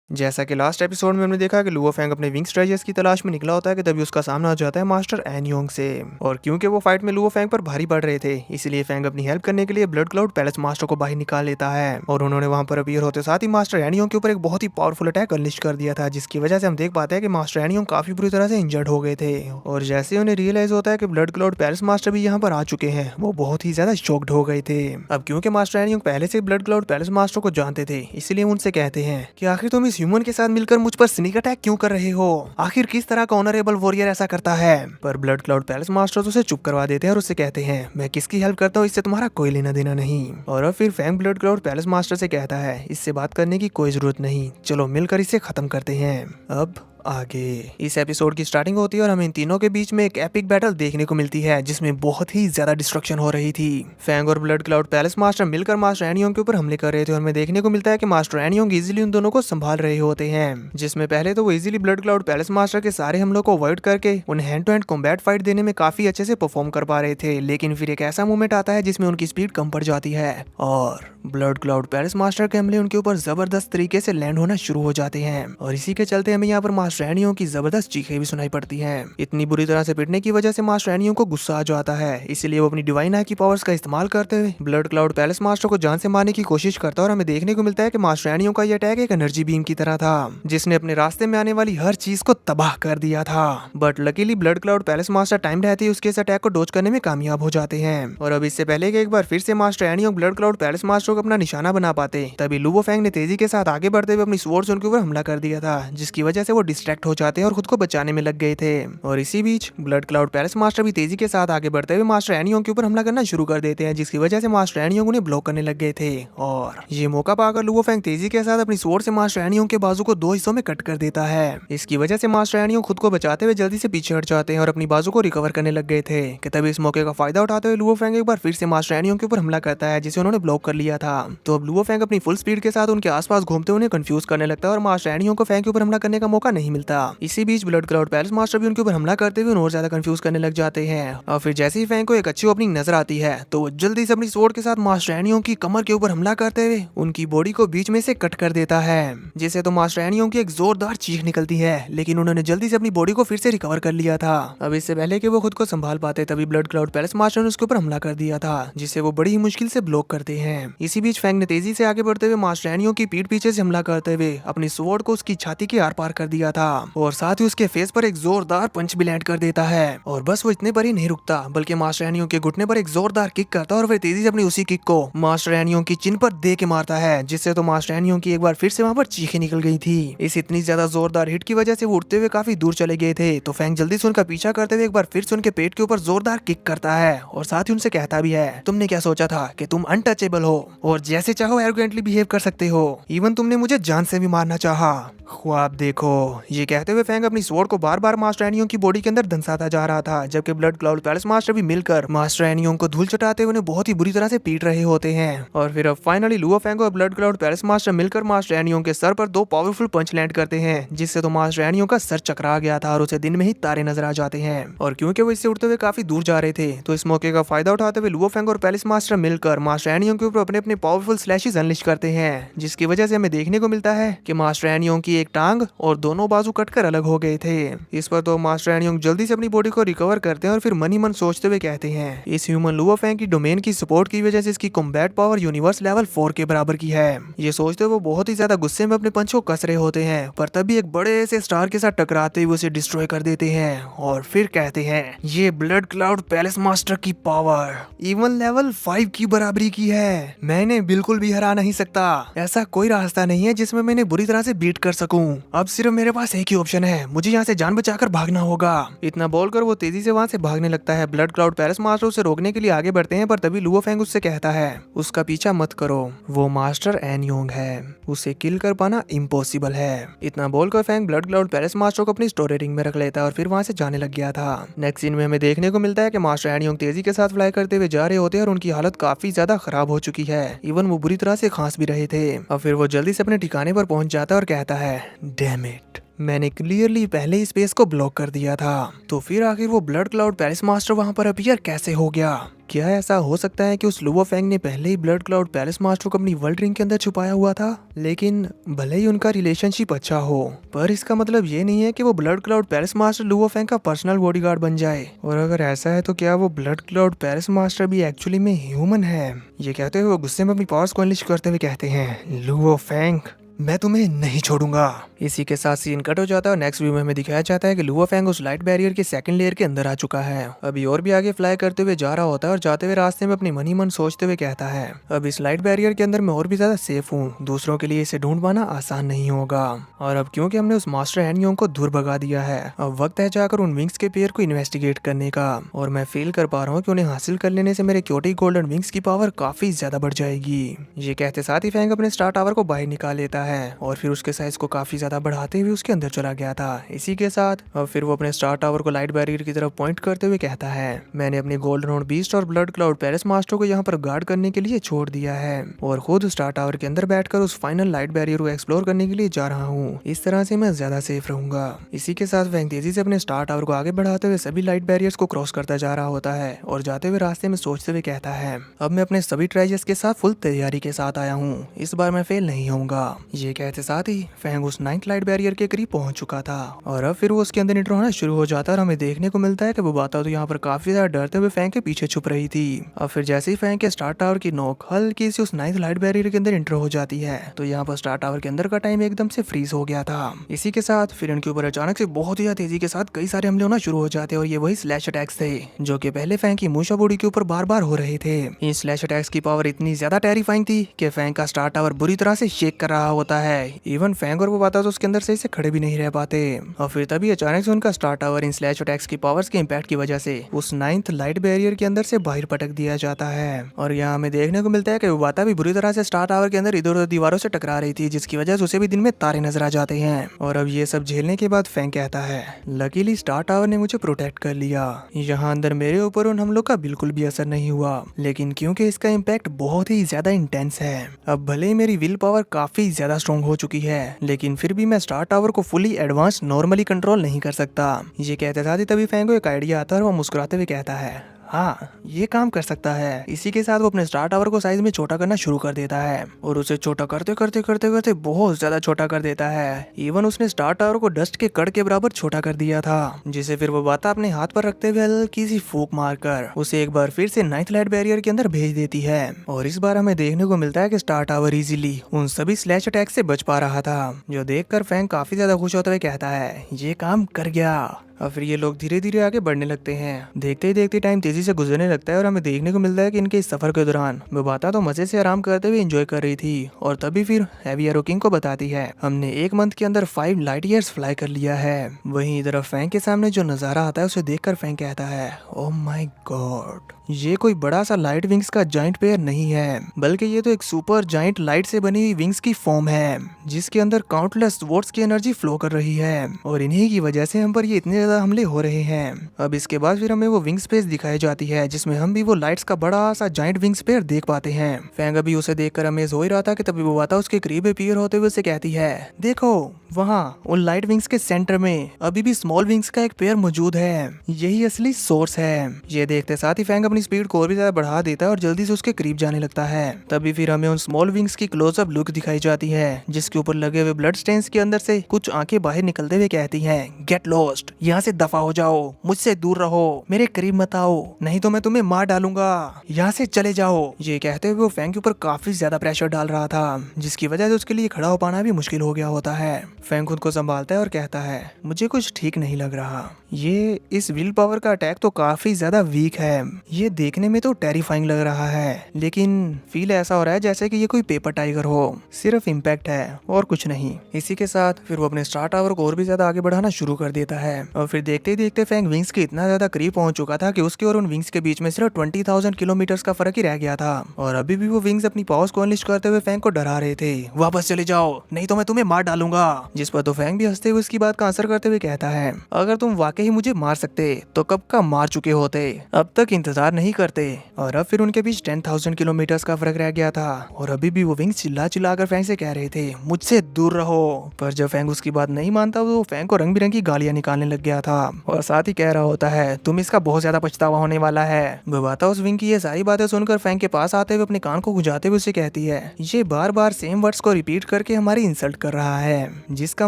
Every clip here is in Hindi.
जैसा कि लास्ट एपिसोड में हमने देखा कि लुओ फेंग अपने विंग्स ट्रेजर्स की तलाश में निकला होता है कि तभी उसका सामना हो जाता है मास्टर एन योंग से। और क्योंकि वो फाइट में लुओ फेंग पर भारी पड़ रहे थे, इसलिए फेंग अपनी हेल्प करने के लिए ब्लड क्लाउड पैलेस मास्टर को बाहर निकाल लेता है और उन्होंने वहां पर अपीयर होते साथ ही मास्टर एन योंग के ऊपर एक बहुत ही पावरफुल अटैक अनलिस्ट कर दिया था, जिसकी वजह से हम देख पाते हैं कि मास्टर एन योंग काफी बुरी तरह से इंजर्ड हो गए थे। और जैसे उन्हें रियलाइज होता है कि ब्लड क्लाउड पैलेस मास्टर भी यहाँ पर आ चुके हैं, वो बहुत ही ज्यादा शॉक्ड हो गए थे। अब क्योंकि मास्टर एन योंग पहले से ब्लड क्लाउड पैलेस मास्टर को जानते थे, इसलिए उनसे कहते हैं कि आखिर तुम इस ह्यूमन के साथ मिलकर मुझ पर स्नीक अटैक क्यों कर रहे हो? आखिर किस तरह का ऑनरेबल वॉरियर ऐसा करता है? पर ब्लड क्लाउड पैलेस मास्टर उसे चुप करवा देते हैं और उससे कहते हैं, मैं किसकी हेल्प करता हूँ इससे तुम्हारा कोई लेना देना नहीं। और अब फिर Fang blood cloud palace master से कहता है, इससे बात करने की कोई जरूरत नहीं, चलो मिलकर इसे खत्म करते हैं। अब आगे इस एपिसोड की स्टार्टिंग होती है और हमें इन तीनों के बीच में एक एपिक बैटल देखने को मिलती है, जिसमें बहुत ही ज्यादा डिस्ट्रक्शन हो रही थी। फैंग और ब्लड क्लाउड पैलेस मास्टर मिलकर मास्टर एन योंग के ऊपर हमले कर रहे थे और हमें देखने को मिलता है कि मास्टर एन योंग इजीली उन दोनों को संभाल रहे होते हैं, जिसमें पहले तो वो easily blood cloud palace master के सारे हमलों को अवॉइड करके उन्हें hand to hand combat fight देने में काफी अच्छे से परफॉर्म कर पा रहे थे। लेकिन फिर एक ऐसा मूवमेंट आता है जिसमें उनकी स्पीड कम पड़ जाती है और ब्लड क्लाउड पैलेस मास्टर के हमले उनके ऊपर जबरदस्त तरीके से लैंड होना शुरू हो जाते हैं और इसी के चलते हमें यहाँ पर मास्टर एन योंग की जबरदस्त चीखें भी सुनाई पड़ती हैं। इतनी बुरी तरह से पिटने की वजह से मास्टर एन योंग को गुस्सा आ जाता है, इसलिए वो अपनी डिवाइन आई की पावर्स का इस्तेमाल करते हुए ब्लड क्लाउड पैलेस मास्टर को जान से मारने की कोशिश करता है। और हमें देखने को मिलता है कि मास्टर एन योंग का यह अटैक एक एनर्जी बीम की तरह था, जिसने अपने रास्ते में आने वाली हर चीज को तबाह कर दिया था। But luckily blood cloud palace master time रहते ही उसके इस अटैक को डोज करने में कामयाब हो जाते हैं। और अब इससे पहले कि एक बार फिर से master An Yong blood cloud palace master को अपना निशाना बना पाते, तभी लुओ फेंग ने तेजी के साथ आगे बढ़ते हुए अपनी स्वॉर्ड्स उनके ऊपर हमला कर दिया था, जिसकी वजह से वो डिस्ट्रैक्ट हो जाते हैं और खुद को बचाने में लग गए थे। और इसी बीच ब्लड क्लाउड पैलेस मास्टर भी तेजी के साथ आगे बढ़ते हुए मास्टर एन योंग के ऊपर हमला करना शुरू कर देते हैं, जिसकी वजह से मास्टर एन योंग उन्हें ब्लॉक करने लग गए थे। और ये मौका पाकर लुओ फेंग तेजी के साथ अपनी स्वॉर्ड से मास्टर एन योंग के बाजू को 2 हिस्सों में कट कर देता है। इसकी वजह से मास्टर एन योंग खुद को बचाते हुए जल्दी से पीछे हट जाते हैं और अपनी बाजू को रिकवर करने लग गए थे कि तभी इस मौके का फायदा उठाते हुए लुओ फेंग एक बार फिर से मास्टर एन योंग के ऊपर हमला करता है, जिसे उन्होंने ब्लॉक कर लिया था। तो अब लुओ फेंग अपनी फुल स्पीड के साथ उनके आसपास घूमते उन्हें कंफ्यूज करने लगता है और मास्टर एन योंग को फेंग के ऊपर हमला करने का मौका नहीं मिलता। इसी बीच ब्लड क्लाउड पैलेस मास्टर भी उनके ऊपर हमला करते हुए और ज्यादा कंफ्यूज करने लग जाते हैं। और फिर जैसे ही फेंग को एक अच्छी ओपनिंग नजर आती है, तो वो जल्दी से अपनी स्वॉर्ड के साथ मास्टर एन योंग की कमर के ऊपर हमला करते हुए उनकी बॉडी को बीच में से कट कर देता है, जिससे तो मास्टर एन योंग की एक जोरदार चीख निकलती है। लेकिन उन्होंने जल्दी से अपनी बॉडी को फिर से रिकवर कर लिया था। अब इससे पहले कि वो खुद को संभाल पाते, तभी ब्लड क्लाउड पैलेस मास्टर ने उसके ऊपर हमला कर दिया था, जिसे वो बड़ी ही मुश्किल से ब्लॉक करते हैं। इसी बीच फेंग ने तेजी से आगे बढ़ते हुए मास्टर एन योंग की पीठ पीछे से हमला करते हुए अपनी स्वॉर्ड को उसकी छाती के आर पार कर दिया था और साथ ही उसके फेस पर एक जोरदार पंच भी लैंड कर देता है। और बस वो इतने पर ही नहीं रुकता, बल्कि मास्टर एन योंग के घुटने पर एक जोरदार किक करता है और फिर तेजी से अपनी उसी किक को मास्टर एन योंग की चिन पर दे के मारता है, जिससे तो मास्टर एन योंग की एक बार फिर से वहां पर चीखें निकल गई थी। इस इतनी ज्यादा जोरदार हिट की वजह से वो उड़ते हुए काफी दूर चले गए थे। तो फैंग जल्दी से उनका पीछा करते हुए एक बार फिर से उनके पेट के ऊपर जोरदार किक करता है और साथ ही उनसे कहता भी है, तुमने क्या सोचा था कि तुम अनटचेबल हो और जैसे चाहो एरोगेंटली बिहेव कर सकते हो, इवन तुमने मुझे जान से भी मारना चाहा, ख्वाब देखो। ये कहते हुए फैंग अपनी स्वॉर्ड को बार बार मास्टर एन योंग की बॉडी के अंदर धंसाता जा रहा था, जबकि ब्लड क्लाउड पैलेस मास्टर भी मिलकर मास्टर एन योंग को धूल चटाते हुए उन्हें बहुत ही बुरी तरह से पीट रहे होते हैं। और फिर अब फाइनली लुओ फेंग और ब्लड क्लाउड पैलेस मास्टर मिलकर मास्टर एन योंग के सर पर 2 पावरफुल पंच लैंड करते हैं, जिससे तो मास्टर एन योंग का सर चकरा गया था और उसे दिन में ही तारे नजर आ जाते हैं। और क्योंकि वो इससे उड़ते हुए काफी दूर जा रहे थे, तो इस मौके का फायदा उठाते हुए लुओ फेंग और पैलेस मास्टर मिलकर मास्टर एन योंग के ऊपर अपने अपने पावरफुल स्लैशेस अनलिश करते हैं, जिसकी वजह से हमें देखने को मिलता है कि मास्टर एन योंग की एक टांग और दोनों बाजू कटकर अलग हो गए थे। इस पर तो मास्टर एन योंग जल्दी से अपनी बॉडी को रिकवर करते हैं और फिर मन ही मन सोचते हुए कहते हैं, इस ह्यूमन लुओ फेंग की डोमेन की सपोर्ट की वजह से इसकी कॉम्बैट पावर यूनिवर्स लेवल 4 के बराबर की है। ये सोचते हुए वो बहुत ही ज्यादा गुस्से में अपने पंच को कस रहे होते हैं, पर तभी एक बड़े से स्टार के साथ टकराते हुए उसे डिस्ट्रॉय कर देते हैं और फिर कहते हैं, ये ब्लड क्लाउड पैलेस मास्टर की पावर इवन लेवल 5 की बराबरी की है। मैं इन्हें बिल्कुल भी हरा नहीं सकता। ऐसा कोई रास्ता नहीं है जिसमें मैं इन्हें बुरी तरह से बीट कर सकूं। अब सिर्फ मेरे पास एक ही ऑप्शन है, मुझे यहाँ से जान बचाकर भागना होगा। इतना बोलकर वो तेजी से वहाँ से भागने लगता है। ब्लड क्लाउड पैलेस मास्टर उसे रोकने के लिए आगे बढ़ते हैं, पर तभी लुओ फेंग उससे कहता है, उसका पीछा मत करो, वो मास्टर एन योंग है, उसे किल कर पाना इम्पॉसिबल है। इतना बोलकर Feng blood cloud palace master को अपनी स्टोरी रिंग में रख लेता है और फिर वहाँ से जाने लग गया था। नेक्स्ट सीन में हमें देखने को मिलता है कि मास्टर एन योंग तेजी के साथ फ्लाई करते हुए जा रहे होते हैं और उनकी हालत काफी ज्यादा खराब हो चुकी है, इवन वो बुरी तरह से खांस भी रहे थे। और फिर वो जल्दी से अपने ठिकाने पर पहुंच जाता है और कहता है, डैम इट, मैंने क्लियरली पहले ही स्पेस को ब्लॉक कर दिया था, तो फिर आखिर वो ब्लड क्लाउड पैलेस मास्टर वहां पर अपीयर कैसे हो गया? क्या ऐसा हो सकता है कि उस लुओ फेंग ने पहले ही ब्लड क्लाउड पैलेस मास्टर को अपनी वर्ल्ड रिंग के अंदर छुपाया हुआ था? लेकिन भले ही उनका रिलेशनशिप अच्छा हो, पर इसका मतलब ये नहीं है कि वो blood cloud palace master Luo Feng का पर्सनल बॉडीगार्ड बन जाए। और अगर ऐसा है तो क्या वो ब्लड क्लाउड पैलेस मास्टर भी एक्चुअली में ह्यूमन है? ये कहते हुए वो गुस्से में अपनी पावर्स को अनलिश करते हुए कहते हैं, लुओ फेंग, मैं तुम्हें नहीं छोड़ूंगा। इसी के साथ सीन कट हो जाता है और नेक्स्ट व्यू में हमें दिखाया जाता है कि लुओ फेंग उस लाइट बैरियर के सेकंड लेयर के अंदर आ चुका है। अभी और भी आगे फ्लाई करते हुए जा रहा होता है और जाते हुए रास्ते में अपनी मन ही मन सोचते हुए कहता है, अब इस लाइट बैरियर के अंदर मैं और भी ज्यादा सेफ हूँ, दूसरों के लिए इसे ढूंढ पाना आसान नहीं होगा। और अब क्योंकि हमने उस मास्टर एन योंग को दूर भगा दिया है, अब वक्त है जाकर उन विंग्स के पेयर को इन्वेस्टिगेट करने का। और मैं फील कर पा रहा हूँ कि उन्हें हासिल कर लेने से मेरे क्योटिक गोल्डन विंग्स की पावर काफी ज्यादा बढ़ जाएगी। ये कहते साथ ही फेंग अपने स्टार टावर को बाहर निकाल लेता है और फिर उसके साइज को काफी ज्यादा बढ़ाते हुए उसके अंदर चला गया था। इसी के साथ अब फिर वो अपने स्टार टावर को लाइट बैरियर की तरफ पॉइंट करते हुए कहता है, मैंने अपने गोल्डन हॉर्न बीस्ट और ब्लड क्लाउड पैलेस मास्टर को यहाँ पर गार्ड करने के लिए छोड़ दिया है और खुद स्टार टावर के अंदर बैठकर उस फाइनल लाइट बैरियर को एक्सप्लोर करने के लिए जा रहा हूँ। इस तरह से मैं ज्यादा सेफ रहूंगा। इसी के साथ फेंग तेजी से अपने स्टार टावर को आगे बढ़ाते हुए सभी लाइट बैरियर्स को क्रॉस करता जा रहा होता है और जाते हुए रास्ते में सोचते हुए कहता है, अब मैं अपने सभी ट्रेजर्स के साथ फुल तैयारी के साथ आया हूँ, इस बार मैं फेल नहीं होऊंगा। ये कहते साथ ही फेंग उस 9th लाइट बैरियर के करीब पहुंच चुका था और अब फिर वो उसके अंदर एंटर होना शुरू हो जाता है और हमें देखने को मिलता है कि वो बाता तो यहाँ पर काफी ज्यादा डरते हुए फेंग के पीछे छुप रही थी। अब फिर जैसे ही फेंग के स्टार टावर की नोक हल्की सी उस 9th लाइट बैरियर के अंदर एंटर हो जाती है तो यहाँ पर स्टार टावर के अंदर का टाइम एकदम से फ्रीज हो गया था। इसी के साथ फिर इनके ऊपर अचानक से बहुत ही तेजी के साथ कई सारे हमले होना शुरू हो जाते हैं और ये वही स्लैश अटैक्स थे जो कि पहले फेंग की मूशा बॉडी के ऊपर बार बार हो रहे थे। इन स्लैश अटैक्स की पावर इतनी ज्यादा टेरिफाइंग थी कि फेंग का स्टार टावर बुरी तरह से शेक कर रहा होता है। इवन फेंग और वो बाता तो उसके अंदर सही से खड़े भी नहीं रह पाते और फिर तभी अचानक से उनका star tower in slash attacks की पावर्स के इम्पैक्ट की वजह से उस 9th लाइट बैरियर के अंदर से बाहर पटक दिया जाता है। और यहाँ हमें देखने को मिलता है कि वाता भी बुरी तरह से स्टार टावर के अंदर इधर उधर दीवारों से टकरा रही थी जिसकी वजह से उसे भी दिन में तारे नजर आ जाते हैं। और अब ये सब झेलने के बाद फेंग कहता है, लकीली स्टार टावर ने मुझे प्रोटेक्ट कर लिया, यहाँ अंदर मेरे ऊपर उन हमलों का बिल्कुल भी असर नहीं हुआ, लेकिन क्योंकि इसका इम्पैक्ट बहुत ही ज्यादा इंटेंस है, अब भले ही मेरी विल पावर काफी ज्यादा स्ट्रॉन्ग हो चुकी है लेकिन फिर भी मैं स्टार टावर को फुली एडवांस नॉर्मली कंट्रोल नहीं कर सकता। ये कहते साथ ही तभी फेंग को एक आइडिया आता है और वो मुस्कुराते हुए कहता है, हाँ ये काम कर सकता है। इसी के साथ वो अपने स्टार टावर को साइज में छोटा करना शुरू कर देता है और उसे छोटा करते करते करते करते बहुत ज्यादा छोटा कर देता है। इवन उसने स्टार टावर को डस्ट के कण के बराबर छोटा कर दिया था जिसे फिर वो बाता अपने हाथ पर रखते हुए हल्की सी फूंक मारकर उसे एक बार फिर से 9th लाइट बैरियर के अंदर भेज देती है। और इस बार हमें देखने को मिलता है कि स्टार टावर इजीली उन सभी स्लैश अटैक से बच पा रहा था, जो देखकर फेंग काफी ज्यादा खुश होते हुए कहता है, ये काम कर गया। और फिर ये लोग धीरे धीरे आगे बढ़ने लगते हैं। देखते ही देखते टाइम तेजी से गुजरने लगता है और हमें देखने को मिलता है कि इनके इस सफर के दौरान बाता तो मजे से आराम करते हुए एंजॉय कर रही थी और तभी फिर हैवी एरो किंग को बताती है, हमने 1 मंथ के अंदर 5 लाइट ईयर्स फ्लाई कर लिया है। वहीं इधर फेंग के सामने जो नजारा आता है उसे देखकर फेंग कहता है, ओह माय गॉड, ये कोई बड़ा सा लाइट विंग्स का जाइंट पेयर नहीं है, बल्कि ये तो एक सुपर जाइंट लाइट से बनी हुई विंग्स की फॉर्म है जिसके अंदर काउंटलेस वॉट्स की एनर्जी फ्लो कर रही है और इन्हीं की वजह से हम पर ये इतने ज्यादा हमले हो रहे हैं। अब इसके बाद फिर हमें वो विंग स्पेस दिखाई जाती है जिसमें हम भी वो लाइट्स का बड़ा सा जाइंट विंग स्पेयर देख पाते हैं। फेंग अभी उसे देखकर अमेज हो ही रहा था कि तभी वो बाता उसके करीब अपीयर होते हुए उसे कहती है, देखो वहाँ उन लाइट विंग्स के सेंटर में अभी भी स्मॉल विंग्स का एक पेयर मौजूद है, यही असली सोर्स है। ये देखते साथ ही फेंग अपनी स्पीड को और भी ज्यादा बढ़ा देता है और जल्दी से उसके करीब जाने लगता है। तभी फिर हमें उन स्मॉल विंग्स की क्लोजअप लुक दिखाई जाती है जिसके ऊपर लगे हुए ब्लड स्टेन्स के अंदर से कुछ आंखें बाहर निकलते हुए कहती हैं, गेट लॉस्ट, यहाँ से दफा हो जाओ, मुझसे दूर रहो, मेरे करीब मत आओ, नहीं तो मैं तुम्हें मार डालूंगा, यहाँ से चले जाओ। ये कहते हुए वो फेंग के ऊपर काफी ज्यादा प्रेशर डाल रहा था जिसकी वजह से उसके लिए खड़ा हो पाना भी मुश्किल हो गया होता है। फेंग खुद को संभालता है और कहता है, मुझे कुछ ठीक नहीं लग रहा, ये इस विल पावर का अटैक तो काफी ज्यादा वीक है, ये देखने में तो टेरिफाइंग लग रहा है, लेकिन फील ऐसा हो रहा है जैसे कि ये कोई पेपर टाइगर हो, सिर्फ इम्पैक्ट है और कुछ नहीं। इसी के साथ फिर वो अपने स्टार टावर को और भी ज्यादा आगे बढ़ाना शुरू कर देता है और फिर देखते ही देखते फैंग विंग्स के इतना ज्यादा करीब पहुंच चुका था कि उसके और उन विंग्स के बीच में सिर्फ 20,000 किलोमीटर का फर्क ही रह गया था। और अभी भी वो विंग्स अपनी पावर्स को अनलिश करते हुए फैंग को डरा रहे थे, वापस चले जाओ नहीं तो मैं तुम्हें मार डालूंगा। जिस पर तो फैंग भी हंसते हुए उसकी बात का आंसर करते हुए कहता है, अगर तुम वाकई मुझे मार सकते तो कब का मार चुके होते, अब तक इंतजार नहीं करते। और अब फिर उनके बीच 10,000 किलोमीटर का फर्क रह गया था और अभी भी वो विंग्स चिल्ला चिल्ला कर फैंग से कह रहे थे, मुझसे दूर रहो। पर जब फैंग उसकी बात नहीं मानता तो फैंग को रंग बिरंगी गालियां निकालने लग गया था और साथ ही कह रहा होता है, तुम इसका बहुत ज्यादा पछतावा होने वाला है। बबाता उस विंग की ये सारी बातें सुनकर फैंग के पास आते हुए अपने कान को गुंजाते हुए उसे कहती है, ये बार बार सेम वर्ड्स को रिपीट करके हमारी इंसल्ट कर रहा है, जिसका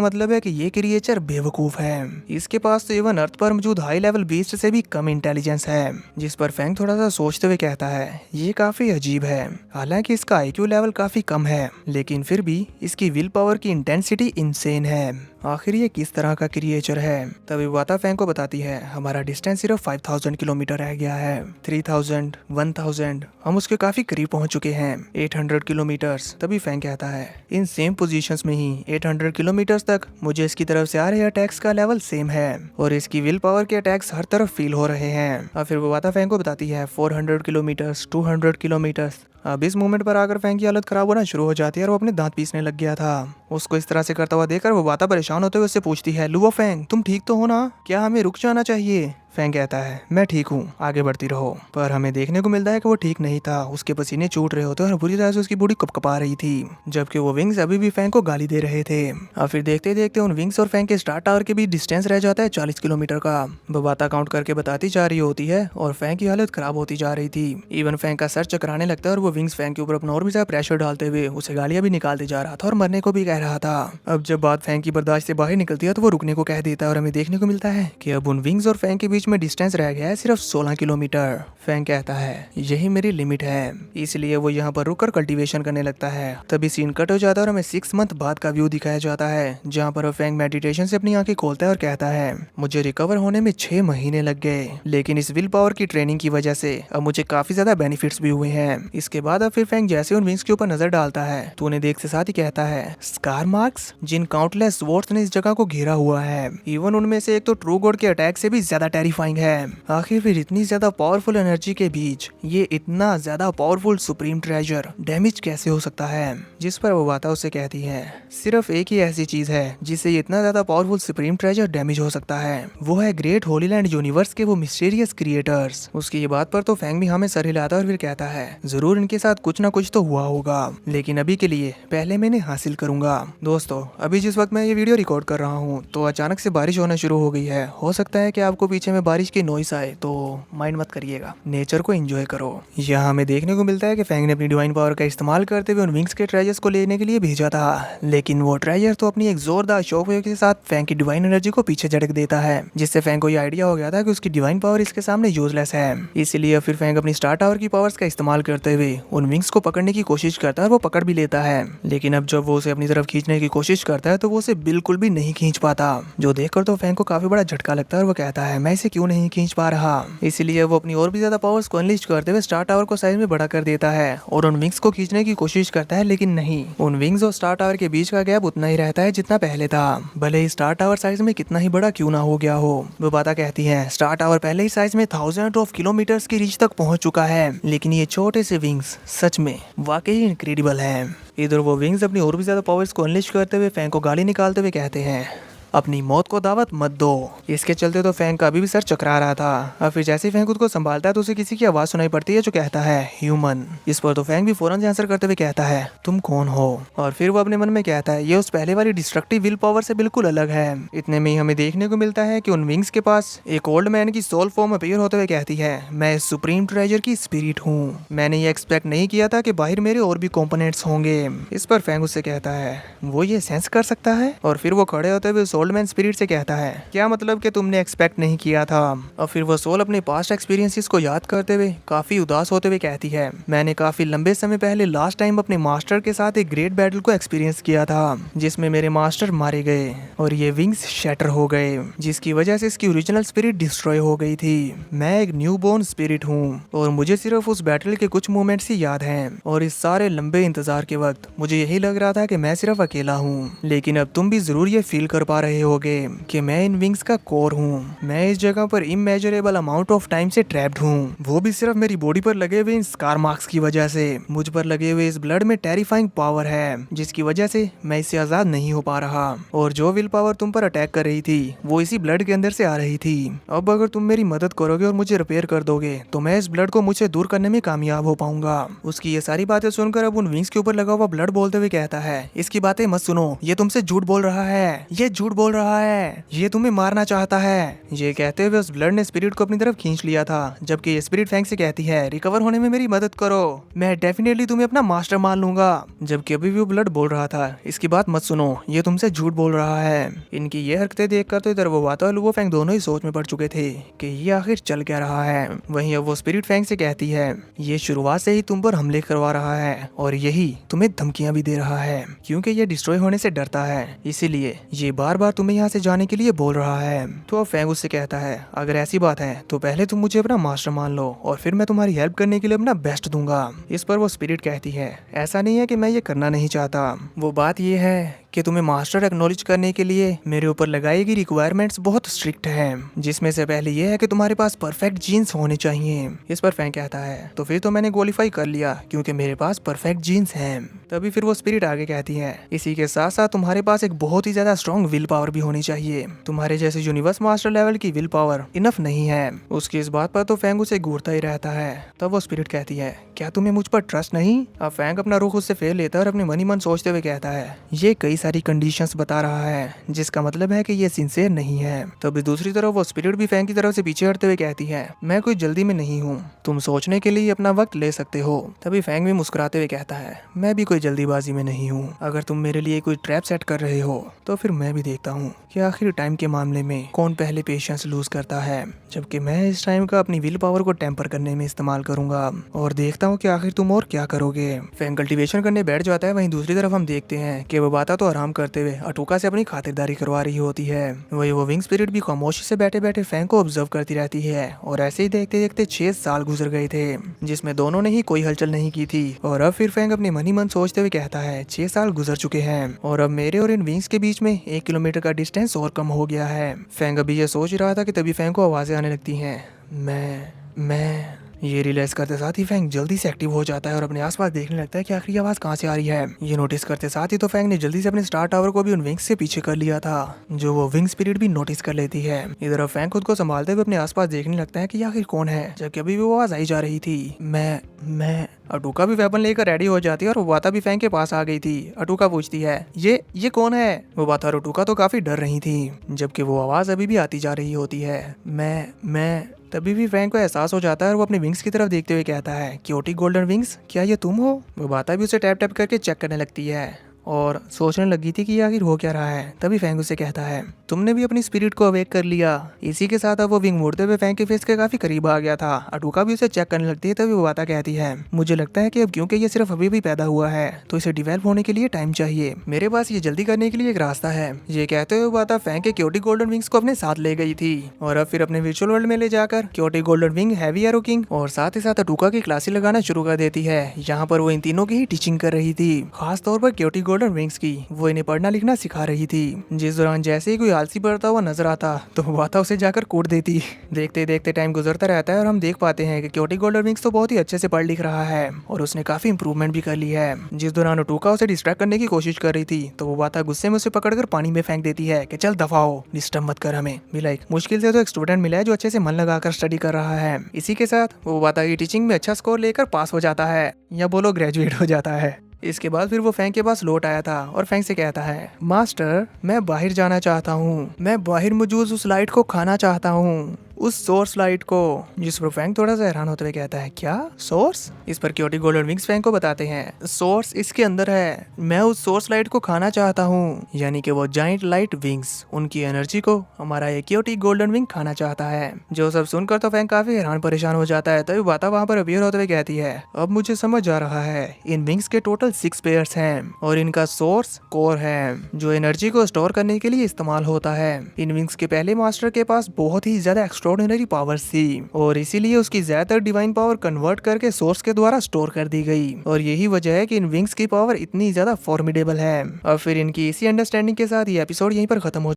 मतलब है कि ये क्रिएचर बेवकूफ है, इसके पास तो इवन अर्थ पर मौजूद हाई लेवल बीस्ट से भी कम इंटेलिजेंस है। जिस पर फैंग थोड़ा सा सोचते हुए कहता है, ये काफी अजीब है, हालांकि इसका आईक्यू लेवल काफी कम है लेकिन फिर भी इसकी विल पावर की इंटेंसिटी इंसेन है। आखिर ये किस तरह का क्रिएचर है। तभी वाता फैंग को बताती है, हमारा डिस्टेंस सिर्फ 5,000 किलोमीटर रह गया है, 3,000, 1,000, हम उसके काफी करीब पहुंच चुके हैं, 800 किलोमीटर्स। तभी फैंग कहता है, इन सेम पोजीशंस में ही 800 किलोमीटर्स तक मुझे इसकी तरफ से आ रहे अटैक्स का लेवल सेम है और इसकी विल पावर के अटैक्स हर तरफ फील हो रहे हैं। और फिर वो वाता फैंग को बताती है, 400 किलोमीटर्स, 200 किलोमीटर्स। अब इस मोमेंट पर आकर फैंग की हालत खराब होना शुरू हो जाती है और वो अपने दांत पीसने लग गया था। उसको इस तरह से करता हुआ देखकर वो वाता परेशान होते हुए उससे पूछती है, लुओ फैंग तुम ठीक तो हो ना, क्या हमें रुक जाना चाहिए। फैंग कहता है, मैं ठीक हूँ, आगे बढ़ती रहो। पर हमें देखने को मिलता है कि वो ठीक नहीं था, उसके पसीने छूट रहे होते और बुरी तरह से उसकी बॉडी कपकपा रही थी, जबकि वो विंग्स अभी भी फैंग को गाली दे रहे थे। और फिर देखते देखते उन विंग्स और फैंग के स्टार टावर के बीच डिस्टेंस रह जाता है 40 किलोमीटर का। बबाता काउंट करके बताती जा रही होती है और फैंग की हालत खराब होती जा रही थी। इवन फैंग का सर चकराने लगता है और वो विंग्स फैंग के ऊपर अपना और भी ज्यादा प्रेशर डालते हुए उसे गालियां भी निकालते जा रहा था और मरने को भी कह रहा था। अब जब बात फैंग की बर्दाश्त से बाहर निकलती है तो वो रुकने को कह देता है और हमें देखने को मिलता है कि अब उन विंग्स और फैंग के बीच में डिस्टेंस रह गया है सिर्फ 16 किलोमीटर। फैंग कहता है, यही मेरी लिमिट है, इसलिए वो यहाँ पर रुककर कल्टीवेशन करने लगता है। तभी सीन कट हो जाता है और हमें 6 मंथ बाद का व्यू दिखाया जाता है, जहाँ पर फैंग मेडिटेशन से अपनी आंखें खोलता है और कहता है, मुझे रिकवर होने में 6 महीने लग गए, लेकिन इस विल पावर की ट्रेनिंग की वजह से अब मुझे काफी ज्यादा बेनिफिट्स भी हुए हैं। इसके बाद अब फिर फैंग जैसे उन विंग्स के ऊपर नजर डालता है तो उन्हें देख से साथ ही कहता है, स्कार मार्क्स, जिन काउंटलेस स्वॉर्ड्स ने इस जगह को घेरा हुआ है, इवन उनमें से एक तो ट्रू गॉड के अटैक से भी ज्यादा टेरिफाइंग है। आखिर फिर इतनी ज्यादा पावरफुल एनर्जी के बीच ये इतना ज्यादा पावरफुल सुप्रीम ट्रेजर डैमेज कैसे हो सकता है। जिस पर वो वाता उससे कहती है, सिर्फ एक ही ऐसी चीज है जिससे ये इतना ज्यादा पावरफुल सुप्रीम ट्रेजर डैमेज हो सकता है, वो है ग्रेट होली लैंड यूनिवर्स के वो मिस्टीरियस क्रिएटर्स। उसकी ये बात पर तो फैंग भी हमें सर हिलाता है और फिर कहता है, जरूर इनके साथ कुछ ना कुछ तो हुआ होगा, लेकिन अभी के लिए पहले मैं इन्हें हासिल करूंगा। दोस्तों अभी जिस वक्त मैं ये वीडियो रिकॉर्ड कर रहा हूँ तो अचानक से बारिश होना शुरू हो गई है। हो सकता है कि आपको पीछे में बारिश की नॉइस आए, तो माइंड मत करिएगा, नेचर को एंजॉय करो। यहाँ हमें देखने को मिलता है कि फैंग ने अपनी डिवाइन पावर का इस्तेमाल करते हुए उन विंग्स के ट्रेजर्स को लेने के लिए भेजा था, लेकिन वो ट्रेजर तो अपनी एक जोरदार शॉकवेव के साथ फैंग की डिवाइन एनर्जी को पीछे झटक देता है, जिससे फैंग को ये आइडिया हो गया था कि उसकी डिवाइन पावर इसके सामने यूजलेस है। इसीलिए फिर फैंग अपनी स्टार टावर की पावर्स का इस्तेमाल करते हुए उन विंग्स को पकड़ने की कोशिश करता है और वो पकड़ भी लेता है, लेकिन अब जब वो उसे अपनी तरफ खींचने की कोशिश करता है तो वो उसे बिल्कुल भी नहीं खींच पाता, जो देखकर तो फैंग को काफी बड़ा झटका लगता है और वो कहता है, मैं इसे क्यों नहीं खींच पा रहा। इसलिए वो अपनी और भी ज्यादा पावर्स को अनलिस्ट करते हुए स्टार टावर को साइज में बड़ा कर देता है और उन विंग्स को खींचने की कोशिश करता है, लेकिन नहीं, उन विंग्स और स्टार टावर के बीच का गैप उतना ही रहता है जितना पहले था, भले ही स्टार टावर साइज में कितना ही बड़ा क्यों ना हो गया हो। वो बात कहती है, स्टार टावर पहले ही साइज में थाउजेंड ऑफ किलोमीटर्स की रीच तक पहुंच चुका है, लेकिन ये छोटे से विंग्स सच में वाकई इनक्रेडिबल है। इधर वो विंग्स अपनी और भी ज्यादा पावर्स को अनलिस्ट करते हुए फैंग को गाली निकालते हुए कहते हैं, अपनी मौत को दावत मत दो। इसके चलते तो फैंग का अभी भी सर चकरा रहा था। और फिर जैसे ही फैंग खुद को संभालता है तो उसे किसी की आवाज सुनाई पड़ती है जो कहता है, ह्यूमन। इस पर तो फैंग भी फौरन से आंसर करते हुए कहता है, तुम कौन हो। और फिर वो अपने मन में कहता है, ये उस पहले वाली डिस्ट्रक्टिव विल पावर से बिल्कुल अलग है। इतने में ही हमें देखने को मिलता है कि उन विंग्स के पास एक ओल्ड मैन की सोल फॉर्म अपीयर होते हुए कहती है, मैं सुप्रीम ट्रेजर की स्पिरिट हूँ, मैंने ये एक्सपेक्ट नहीं किया था कि बाहर मेरे और भी कॉम्पोनेंट्स होंगे। इस पर फैंग उससे कहता है, वो ये सेंस कर सकता है। और फिर वो खड़े होते हुए उस ओल्ड मैन स्पिरिट से कहता है, क्या मतलब कि तुमने एक्सपेक्ट नहीं किया था। और फिर वो सोल अपने पास्ट एक्सपीरियंसेस को याद करते हुए काफी उदास होते हुए कहती है, मैंने काफी लंबे समय पहले लास्ट टाइम अपने मास्टर के साथ एक ग्रेट बैटल को एक्सपीरियंस किया था, जिसमें मेरे मास्टर मारे गए और ये विंग्स शैटर हो गए, जिसकी वजह से इसकी ओरिजिनल स्पिरिट डिस्ट्रॉय हो गई थी। मैं एक न्यू बोर्न स्पिरिट हूँ और मुझे सिर्फ उस बैटल के कुछ मोमेंट्स ही याद हैं। और इस सारे लंबे इंतजार के वक्त मुझे यही लग रहा था कि मैं सिर्फ अकेला हूँ, लेकिन अब तुम भी जरूर ये फील कर पा रहे होगे कि मैं इन विंग्स का कोर हूँ। मैं इस जगह पर इमेजरेबल अमाउंट ऑफ टाइम से ट्रैप्ड हूँ, वो भी सिर्फ मेरी बॉडी पर लगे हुए इन स्कार मार्क्स की वजह से। मुझ पर लगे हुए इस ब्लड में टेरिफाइंग पावर है जिसकी वजह से मैं इससे आजाद नहीं हो पा रहा। और जो विल पावर तुम पर अटैक कर रही थी वो इसी ब्लड के अंदर से आ रही थी। अब अगर तुम मेरी मदद करोगे और मुझे रिपेयर कर दोगे तो मैं इस ब्लड को मुझसे दूर करने में कामयाब हो पाऊंगा। उसकी ये सारी बातें सुनकर अब उन विंग्स के ऊपर लगा हुआ ब्लड बोलते हुए कहता है, इसकी बातें मत सुनो, ये तुमसे झूठ बोल रहा है, ये झूठ बोल रहा है, ये तुम्हें मारना चाहता है। ये कहते हुए उस ब्लड ने स्पिरिट को अपनी तरफ खींच लिया था, जबकि ये स्पिरिट फैंग से कहती है, रिकवर होने में मेरी मदद करो, मैं डेफिनेटली तुम्हें अपना मास्टर मान लूंगा। जबकि अभी भी वो ब्लड बोल रहा था, इसकी बात मत सुनो, ये तुमसे झूठ बोल रहा है। इनकी ये हरकतें देखकर तो इधर वो वाता और लुओ फेंग दोनों ही सोच में पड़ चुके थे कि ये आखिर चल क्या रहा है। वहीं अब वो स्पिरिट फैंग से कहती है, ये शुरुआत से ही तुम पर हमले करवा रहा है और यही तुम्हें धमकियां भी दे रहा है, क्योंकि ये डिस्ट्रॉय होने से डरता है, इसीलिए ये बार बार तुम्हें यहाँ से जाने के लिए बोल रहा है। तो अब फैंग उससे कहता है, अगर ऐसी बात है तो पहले तुम मुझे अपना मास्टर मान लो और फिर मैं तुम्हारी हेल्प करने के लिए अपना बेस्ट दूंगा। इस पर वो स्पिरिट कहती है, ऐसा नहीं है कि मैं ये करना नहीं चाहता, वो बात ये है कि तुम्हें मास्टर एक्नॉलेज करने के लिए मेरे ऊपर लगाई गई रिक्वायरमेंट्स बहुत स्ट्रिक्ट हैं, जिसमें से पहले ये है कि तुम्हारे पास परफेक्ट जीन्स होने चाहिए। इस पर फैंग कहता है, तो फिर तो मैंने क्वालिफाई कर लिया क्योंकि मेरे पास परफेक्ट जीन्स हैं। तभी फिर वो स्पिरिट आगे कहती है, इसी के साथ साथ तुम्हारे पास एक बहुत ही ज्यादा स्ट्रॉन्ग विल पावर भी होनी चाहिए, तुम्हारे जैसे यूनिवर्स मास्टर लेवल की विल पावर इनफ नहीं है। उसकी इस बात पर तो फैंग उसे घूरता ही रहता है। तब वो स्पिरिट कहती है, क्या तुम्हें मुझ पर ट्रस्ट नहीं? अब फैंग अपना रुख उससे फेर लेता है और अपने मन ही मन सोचते हुए कहता है, ये कई सारी कंडीशंस बता रहा है, जिसका मतलब है कि ये सिंसियर नहीं है। तभी दूसरी तरफ वो स्पिरिट भी फैंग की तरफ से पीछे हटते हुए कहती है, मैं कोई जल्दी में नहीं हूँ, तुम सोचने के लिए अपना वक्त ले सकते हो। तभी फैंग भी मुस्कुराते हुए कहता है, मैं भी कोई जल्दीबाजी में नहीं हूँ, अगर तुम मेरे लिए कोई ट्रैप सेट कर रहे हो तो फिर मैं भी देखता हूँ कि आखिर टाइम के मामले में कौन पहले पेशेंस लूज करता है, जबकि मैं इस टाइम का अपनी विल पावर को टेम्पर करने में इस्तेमाल करूंगा और देखता हूँ कि आखिर तुम और क्या करोगे। फैंग कल्टीवेशन करने बैठ जाता है। वहीं दूसरी तरफ हम देखते हैं कि वो बाता तो आराम करते हुए अटूका से अपनी खातिरदारी करवा रही होती है। वही वो विंग स्पिरिट भी खामोशी से बैठे बैठे फैंग को ऑब्जर्व करती रहती है और ऐसे ही देखते देखते 6 साल गुजर गए थे, जिसमें दोनों ने ही कोई हलचल नहीं की थी। और अब फिर फैंग अपने मन ही मन सोचते हुए कहता है, 6 साल गुजर चुके हैं और अब मेरे और इन विंग्स के बीच में 1 किलोमीटर का डिस्टेंस और कम हो गया है। फैंग अभी ये सोच रहा था कि तभी फैंग को आवाजें आने लगती हैं, मैं ये रियलाइज करते साथ ही फैंग जल्दी से एक्टिव हो जाता है और अपने आसपास देखने लगता है कि आखिर आवाज कहाँ से आ रही है। ये नोटिस करते साथ ही तो फैंग ने जल्दी से अपने स्टार टावर को भी उन विंग्स से पीछे कर लिया था, जो वो विंग स्पिरिट भी नोटिस कर लेती है। इधर अब फैंग खुद को संभालते हुए अपने आसपास देखने लगता है कि आखिर कौन है, जबकि अभी भी वो आवाज आई जा रही थी, मैं अटूका भी वेपन लेकर रेडी हो जाती है और वो बाता भी फैंग के पास आ गई थी। अटूका पूछती है, ये कौन है? वो बाता और अटूका तो काफी डर रही थी, जबकि वो आवाज अभी भी आती जा रही होती है, मैं तभी भी फैंग को एहसास हो जाता है और वो अपने विंग्स की तरफ देखते हुए कहता है, क्योटी गोल्डन विंग्स, क्या ये तुम हो? वो बाता भी उसे टैप टैप करके चेक करने लगती है और सोचने लगी थी कि आखिर हो क्या रहा है। तभी फैंग उसे कहता है, तुमने भी अपनी स्पिरिट को अवेक कर लिया। इसी के साथ अब वो विंग मोड़ते हुए फैंग के फेस के काफी करीब आ गया था। अटूका भी उसे चेक करने लगती है। तभी वो बाता कहती है, मुझे लगता है कि अब क्योंकि ये सिर्फ अभी भी पैदा हुआ है तो इसे डिवेल्प होने के लिए टाइम चाहिए, मेरे पास ये जल्दी करने के लिए एक रास्ता है। ये कहते हुए बाता फैंग के क्योटी गोल्डन विंग्स को अपने साथ ले गई थी और अब फिर अपने वर्चुअल वर्ल्ड में ले जाकर क्योटी golden wing, heavy arrow king और साथ ही साथ अटूका की क्लासेस लगाना शुरू कर देती है। यहाँ पर वो इन तीनों की ही टीचिंग कर रही थी, खास तौर पर क्योटी गोल्डन विंग्स की। वो इन्हें पढ़ना लिखना सिखा रही थी। जिस दौरान जैसे ही कोई आलसी पढ़ता हुआ नजर आता तो बाता उसे जाकर कूट देती। देखते देखते टाइम गुजरता रहता है और हम देख पाते हैं कि क्योटी गोल्डन विंग्स तो बहुत ही अच्छे से पढ़ लिख रहा है और उसने काफी इंप्रूवमेंट भी कर ली है। जिस दौरान अटूका उसे डिस्ट्रैक्ट करने की कोशिश कर रही थी तो वो बाता गुस्से में उसे पकड़कर पानी में फेंक देती है कि चल दफा हो, डिस्टर्ब मत कर हमें भी। लाइक मुश्किल से तो एक स्टूडेंट मिला है जो अच्छे से मन लगाकर स्टडी कर रहा है। इसी के साथ वो बाता की टीचिंग में अच्छा स्कोर लेकर पास हो जाता है, या बोलो ग्रेजुएट हो जाता है। इसके बाद फिर वो फैंग के पास लौट आया था और फैंग से कहता है, मास्टर मैं बाहर जाना चाहता हूँ, मैं बाहर मौजूद उस लाइट को खाना चाहता हूँ, उस सोर्स लाइट को। जिस पर फैंग थोड़ा सा हैरान होते हुए कहता है, क्या सोर्स? इस पर क्योटी गोल्डन विंग्स फैंग को बताते हैं, सोर्स इसके अंदर है, मैं उस सोर्स लाइट को खाना चाहता हूँ। यानी कि वो जाइंट लाइट विंग्स, उनकी एनर्जी को हमारा ये क्योटी गोल्डन विंग खाना चाहता है। जो सब सुनकर तो फैंग काफी हैरान परेशान हो जाता है। तभी बाता वहाँ पर अपीयर होते हुए कहती है, अब मुझे समझ आ रहा है, इन विंग्स के टोटल 6 पेयर्स हैं और इनका सोर्स कोर है जो एनर्जी को स्टोर करने के लिए इस्तेमाल होता है। इन विंग्स के पहले मास्टर के पास बहुत ही ज्यादा एक्स्ट्राऑर्डिनरी पावर्स थी और इसीलिए उसकी ज्यादातर डिवाइन पावर कन्वर्ट करके सोर्स के द्वारा स्टोर कर दी गई और यही वजह है कि इन विंग्स की पावर इतनी ज्यादा फॉर्मिडेबल है। और फिर इनकी इसी अंडरस्टैंडिंग के साथ ये एपिसोड यहीं पर खत्म हो